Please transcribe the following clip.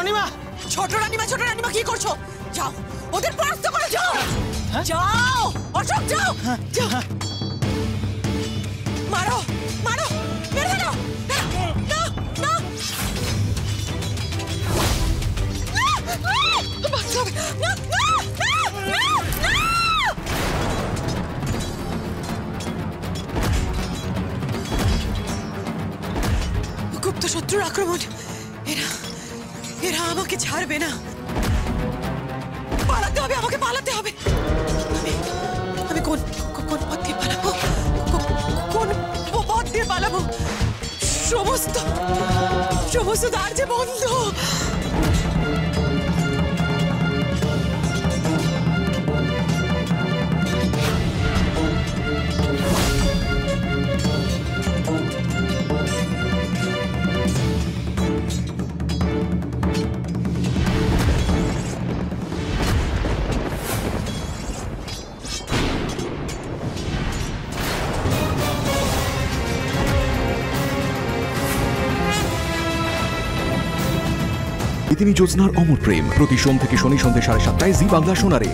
রানীমা, ছোট রানীমা কি করছো? যাও ওদের পরাস্ত করে যাও। যাও অশোক, যাও যাও, মারো মারো, মেরে দাও। না না গুপ্ত শত্রুর আক্রমণ, এরা এরা আমাকে ছাড়বে না। পালাতে হবে, আমাকে পালাতে হবে। আমি কোন কোন পথ দিয়ে পালাবো? কোন পথ দিয়ে পালাবো? সমস্ত সমস্ত দ্বার যে বন্ধ। তিনি জ্যোৎস্নার অমর প্রেম প্রতি সোম থেকে শনি সন্ধ্যে 7:30টায় জি বাংলা সোনারে।